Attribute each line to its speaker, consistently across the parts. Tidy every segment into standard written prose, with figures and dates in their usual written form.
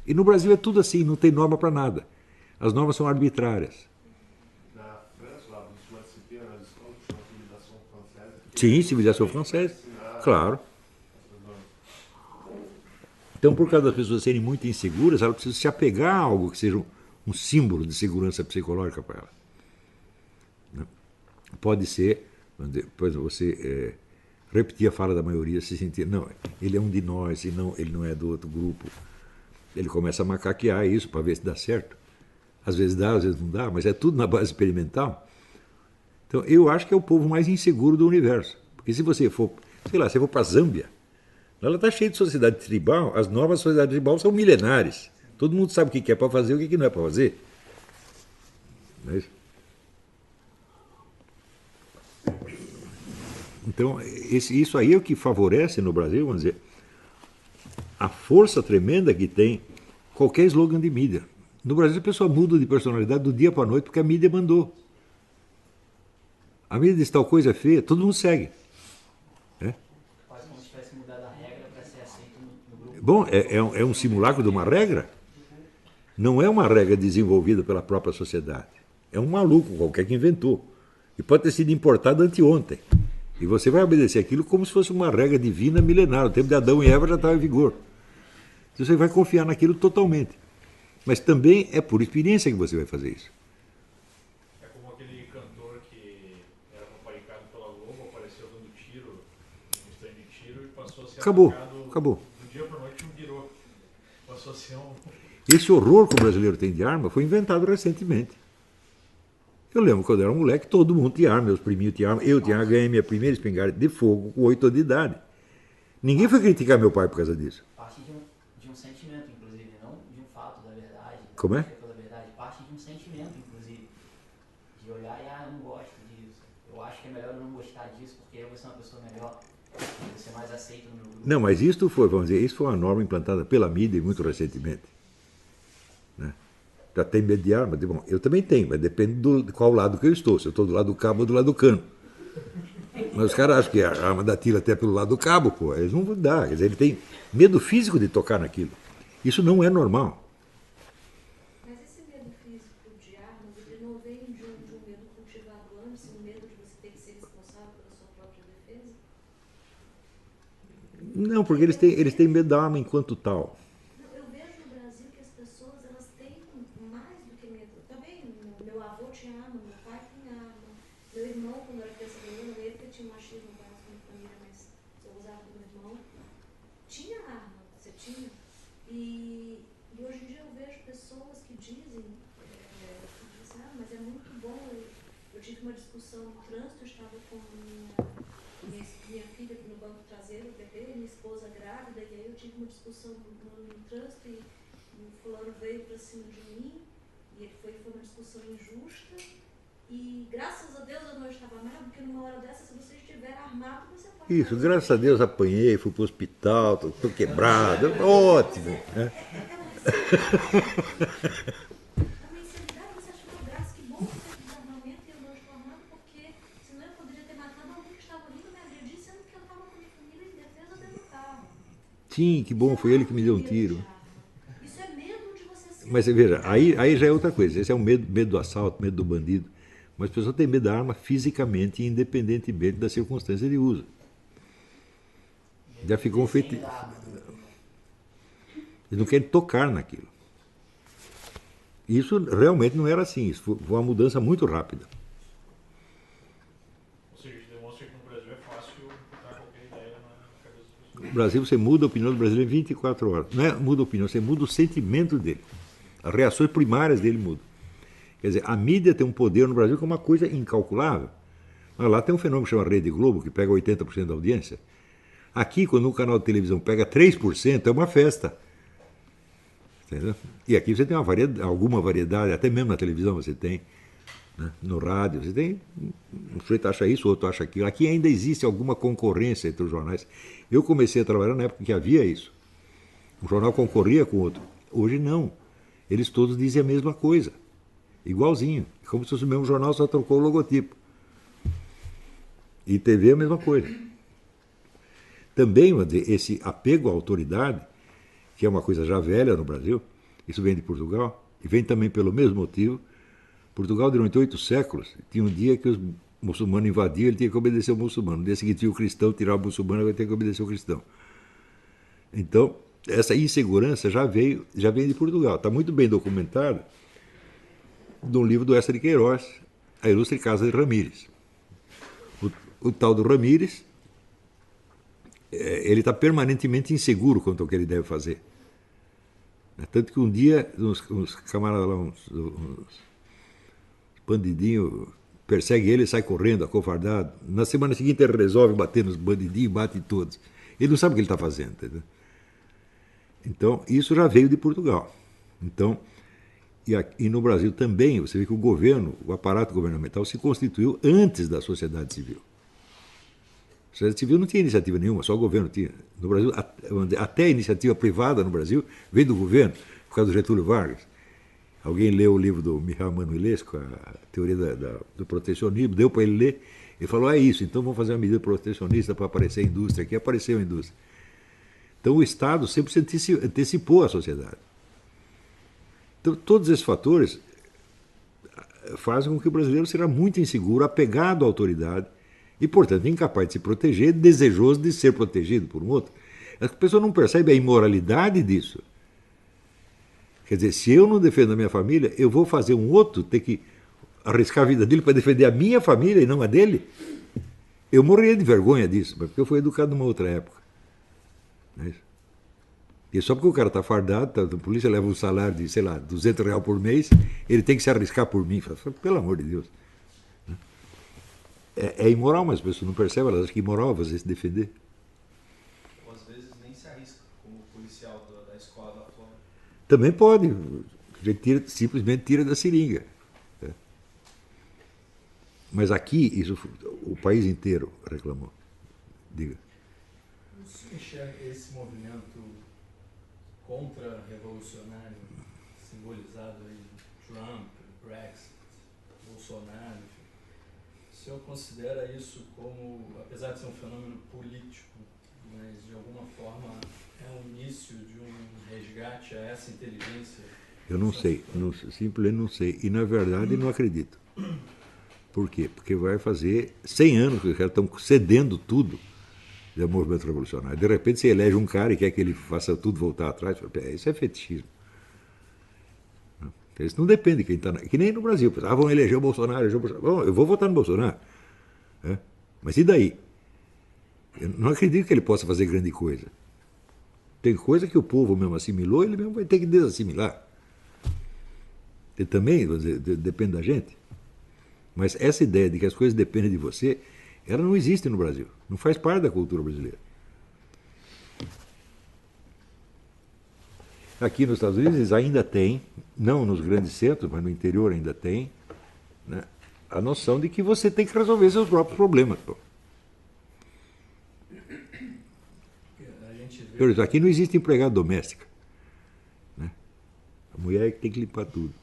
Speaker 1: E no Brasil é tudo assim, não tem norma para nada. As normas são arbitrárias.
Speaker 2: Na França, lá do Saint-Exupéry, na escola, que chama civilização francesa, que
Speaker 1: Sim,
Speaker 2: é
Speaker 1: civilização
Speaker 2: justamente para
Speaker 1: francesa.
Speaker 2: ensinar
Speaker 1: Claro.
Speaker 2: essas normas.
Speaker 1: Então, por causa das pessoas serem muito inseguras, elas precisam se apegar a algo que seja um símbolo de segurança psicológica para elas. Pode ser, por exemplo, você repetir a fala da maioria, se sentir, não, ele é um de nós, e não, ele não é do outro grupo. Ele começa a macaquear isso para ver se dá certo. Às vezes dá, às vezes não dá, mas é tudo na base experimental. Então, eu acho que é o povo mais inseguro do universo. Porque se você for, sei lá, se for para a Zâmbia, ela está cheia de sociedade tribal, as normas da sociedade tribal são milenares. Todo mundo sabe o que é para fazer e o que não é para fazer. Não é isso? Então, isso aí é o que favorece no Brasil, vamos dizer, a força tremenda que tem qualquer slogan de mídia. No Brasil, a pessoa muda de personalidade do dia para a noite porque a mídia mandou. A mídia diz tal coisa é feia, todo mundo segue. Né?
Speaker 3: Quase como se tivesse mudado a regra para ser aceito no grupo.
Speaker 1: Bom, é um simulacro de uma regra? Não é uma regra desenvolvida pela própria sociedade. É um maluco qualquer que inventou. E pode ter sido importado anteontem. E você vai obedecer aquilo como se fosse uma regra divina milenar. O tempo de Adão e Eva já estava em vigor. Então você vai confiar naquilo totalmente. Mas também é por experiência que você vai fazer isso.
Speaker 2: É como aquele cantor que era paparicado pela Globo, apareceu dando tiro, um stand de tiro, e passou a ser
Speaker 1: Acabou,
Speaker 2: atacado
Speaker 1: acabou.
Speaker 2: do dia para a noite, virou. Passou a ser um.
Speaker 1: Esse horror que o brasileiro tem de arma foi inventado recentemente. Eu lembro quando eu era um moleque, todo mundo tinha arma, meus priminhos tinham arma. Eu ganhei minha primeira espingarda de fogo com 8 anos de idade. Ninguém foi criticar meu pai por causa disso.
Speaker 3: Parte de um sentimento, inclusive, não de um fato da verdade.
Speaker 1: Como é?
Speaker 3: Pela verdade, parte de um sentimento, inclusive. De olhar e, eu não gosto disso. Eu acho que é melhor eu não gostar disso, porque eu vou ser uma pessoa melhor. Vou ser mais aceito no meu grupo.
Speaker 1: Não, mas isto foi, vamos dizer, isso foi uma norma implantada pela mídia muito recentemente. Né? Já tem medo de arma? Bom, eu também tenho, mas depende de qual lado que eu estou. Se eu estou do lado do cabo ou do lado do cano. Mas os caras acham que a arma dá tiro até pelo lado do cabo, pô. Eles não vão dar. Quer dizer, ele tem medo físico de tocar naquilo. Isso não é normal.
Speaker 4: Mas esse medo físico de armas, ele não vem de um medo cultivado antes, um medo de você ter que ser responsável pela sua própria defesa?
Speaker 1: Não, porque eles têm medo da arma enquanto tal.
Speaker 4: Eu vejo no Brasil que as pessoas elas têm mais do que medo. Também, meu avô tinha arma, meu pai tinha arma. Meu irmão, quando era criança, eu veio porque tinha um machismo com a minha família, mas eu usava do meu irmão. Tinha arma, você tinha. E hoje em dia eu vejo pessoas que dizem, mas é muito bom. Eu tive uma discussão no trânsito, eu estava com minha filha no banco traseiro, o bebê, minha esposa grávida, e aí eu tive uma discussão no trânsito e o fulano veio para cima de mim, e foi uma discussão injusta, e graças a Deus eu não estava armado, porque numa hora dessa, se você estiver armado, você pode
Speaker 1: Isso,
Speaker 4: fazer.
Speaker 1: graças a Deus apanhei, fui para o hospital, estou quebrado. Ótimo. Né?
Speaker 4: Uma insanidade, você acha que eu graças, que bom que você tem desarmamento e eu não estou armado, porque senão eu poderia ter matado alguém que estava vindo me agredir, sendo que eu estava com a minha família em defesa dentro do carro.
Speaker 1: Sim, que bom, foi ele que me deu um tiro.
Speaker 4: Isso é medo de você ser.
Speaker 1: Mas você veja, aí já é outra coisa. Esse é o medo do assalto, medo do bandido. Mas a pessoa tem medo da arma fisicamente, independentemente da circunstância de uso. Já ficou um feito. Eles não querem tocar naquilo. Isso realmente não era assim. Isso foi uma mudança muito rápida.
Speaker 2: Ou seja, isso demonstra que no Brasil é fácil botar qualquer ideia na cabeça das pessoas.
Speaker 1: No Brasil, você muda a opinião do brasileiro em 24 horas. Não é muda a opinião, você muda o sentimento dele. As reações primárias dele mudam. Quer dizer, a mídia tem um poder no Brasil que é uma coisa incalculável. Mas lá tem um fenômeno que chama Rede Globo, que pega 80% da audiência. Aqui, quando um canal de televisão pega 3%, é uma festa. Entendeu? E aqui você tem alguma variedade, até mesmo na televisão você tem, né? No rádio, você tem. Um sujeito acha isso, o outro acha aquilo. Aqui ainda existe alguma concorrência entre os jornais. Eu comecei a trabalhar na época que havia isso. Um jornal concorria com o outro. Hoje não. Eles todos dizem a mesma coisa. Igualzinho. Como se fosse o mesmo jornal, só trocou o logotipo. E TV é a mesma coisa. Também esse apego à autoridade, que é uma coisa já velha no Brasil, isso vem de Portugal, e vem também pelo mesmo motivo. Portugal, durante 8 séculos, tinha um dia que os muçulmanos invadiam, ele tinha que obedecer ao muçulmano. No dia seguinte, tinha o cristão, tirava o muçulmano, ele tinha que obedecer ao cristão. Então, essa insegurança já vem de Portugal. Está muito bem documentado num livro do Eça de Queiroz, A Ilustre Casa de Ramírez. O tal do Ramírez, ele está permanentemente inseguro quanto ao que ele deve fazer. Tanto que um dia, uns camaradas lá, uns bandidinhos, persegue ele e sai correndo, acovardado. Na semana seguinte ele resolve bater nos bandidinhos, bate em todos. Ele não sabe o que ele está fazendo. Entendeu? Então, isso já veio de Portugal. Então, e no Brasil também, você vê que o governo, o aparato governamental se constituiu antes da sociedade civil. A sociedade civil não tinha iniciativa nenhuma, só o governo tinha. No Brasil, até a iniciativa privada no Brasil veio do governo, por causa do Getúlio Vargas. Alguém leu o livro do Michal Manuelesco, a teoria do protecionismo, deu para ele ler, ele falou, é isso, então vamos fazer uma medida protecionista para aparecer a indústria aqui, apareceu a indústria. Então o Estado sempre se antecipou à sociedade. Então todos esses fatores fazem com que o brasileiro seja muito inseguro, apegado à autoridade e, portanto, incapaz de se proteger, desejoso de ser protegido por um outro. A pessoa não percebe a imoralidade disso. Quer dizer, se eu não defendo a minha família, eu vou fazer um outro ter que arriscar a vida dele para defender a minha família e não a dele? Eu morreria de vergonha disso, porque eu fui educado numa outra época. Não é isso? E só porque o cara está fardado, a polícia leva um salário de, sei lá, R$200 por mês, ele tem que se arriscar por mim. Pelo amor de Deus. É imoral, mas as pessoas não percebem, elas acham que é imoral você se defender.
Speaker 2: Ou às vezes nem se arrisca, como o policial da escola da Flórida.
Speaker 1: Também pode. A gente simplesmente tira da seringa. Né? Mas aqui, isso, o país inteiro reclamou. Diga.
Speaker 2: Você enxerga esse movimento contra-revolucionário, simbolizado em Trump, Brexit, Bolsonaro, enfim. O senhor considera isso como, apesar de ser um fenômeno político, mas de alguma forma é um início de um resgate a essa inteligência?
Speaker 1: Eu não sei, simplesmente não sei. E, na verdade, não acredito. Por quê? Porque vai fazer 100 anos que os caras estão cedendo tudo do movimento revolucionário. De repente você elege um cara e quer que ele faça tudo voltar atrás. Isso é fetichismo. Isso não depende de quem está... Que nem no Brasil. Vão eleger o Bolsonaro, Bom, eu vou votar no Bolsonaro. Mas e daí? Eu não acredito que ele possa fazer grande coisa. Tem coisa que o povo mesmo assimilou, ele mesmo vai ter que desassimilar. Ele também, vamos dizer, depende da gente. Mas essa ideia de que as coisas dependem de você, ela não existe no Brasil. Não faz parte da cultura brasileira. Aqui nos Estados Unidos eles ainda têm, não nos grandes centros, mas no interior ainda tem, né, a noção de que você tem que resolver seus próprios problemas. Pô. Por exemplo, aqui não existe empregada doméstica. Né? A mulher é que tem que limpar tudo.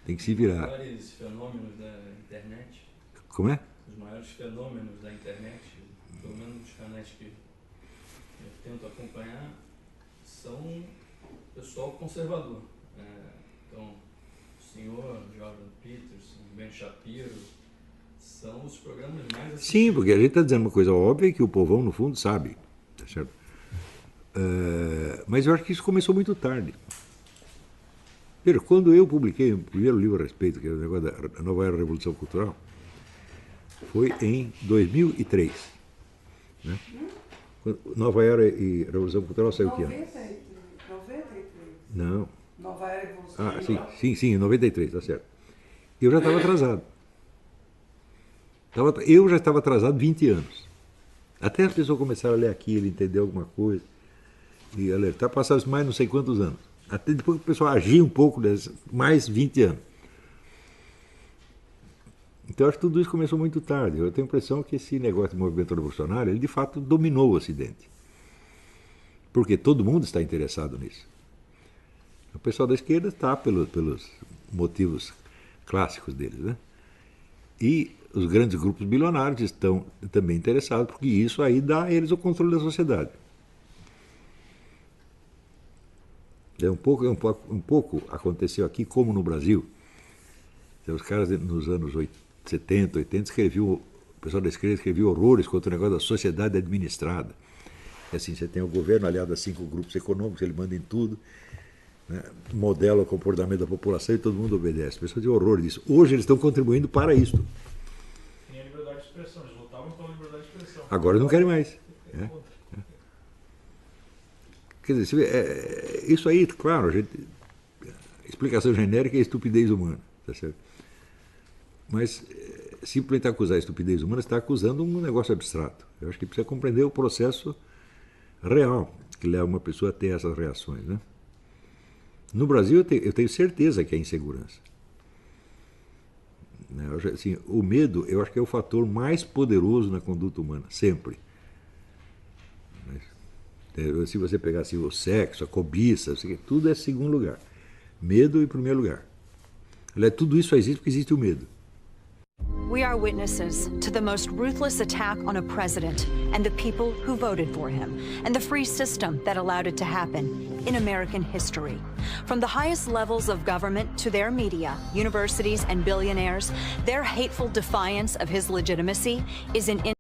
Speaker 1: Tem que se virar.
Speaker 2: Os maiores fenômenos da internet.
Speaker 1: Como é?
Speaker 2: Os maiores fenômenos da internet, pelo menos os canais que eu tento acompanhar, são pessoal conservador. Então, o senhor Jordan Peterson, Ben Shapiro, são os programas mais assistidos.
Speaker 1: Sim, porque a gente está dizendo uma coisa óbvia que o povão, no fundo, sabe. Tá certo? Mas eu acho que isso começou muito tarde. Veja, quando eu publiquei o primeiro livro a respeito, que é o negócio da Nova Era da Revolução Cultural, foi em 2003. Né? Nova Era e Revolução Cultural saiu que ano?
Speaker 5: 93.
Speaker 1: Não.
Speaker 5: Nova Era e Revolução Cultural.
Speaker 1: Sim, em 93, tá certo. Eu já estava atrasado. Eu já estava atrasado 20 anos. Até as pessoas começaram a ler aquilo, entender alguma coisa, e alertar, passaram mais não sei quantos anos. Até depois que o pessoal agia um pouco, mais 20 anos. Então, eu acho que tudo isso começou muito tarde. Eu tenho a impressão que esse negócio de movimento revolucionário, ele de fato dominou o Ocidente. Porque todo mundo está interessado nisso. O pessoal da esquerda está pelos motivos clássicos deles, né? E os grandes grupos bilionários estão também interessados, porque isso aí dá a eles o controle da sociedade. Um pouco aconteceu aqui como no Brasil. Os caras nos anos 70, 80 escreviam, o pessoal da esquerda escrevia horrores contra o negócio da sociedade administrada. E assim, você tem o governo aliado a 5 grupos econômicos, ele manda em tudo, né, modela o comportamento da população e todo mundo obedece. As pessoas têm horror disso. Hoje eles estão contribuindo para isso.
Speaker 6: Tem a liberdade de expressão, eles lutavam pela liberdade de expressão.
Speaker 1: Agora não querem mais. Quer dizer, isso aí, claro, explicação genérica é estupidez humana, tá certo? Mas simplesmente acusar a estupidez humana, você está acusando um negócio abstrato. Eu acho que precisa compreender o processo real que leva uma pessoa a ter essas reações, né? No Brasil eu tenho certeza que é insegurança. Assim, o medo, eu acho que é o fator mais poderoso na conduta humana, sempre. Se você pegar assim, o sexo, a cobiça, tudo é segundo lugar. Medo em primeiro lugar. Aliás, tudo isso só existe porque existe o medo.
Speaker 7: We are witnesses to the most ruthless attack on a president and the people who voted for him, and the free system that allowed it to happen in American history. From the highest levels of government to their media, universities, and billionaires, their hateful defiance of his legitimacy is an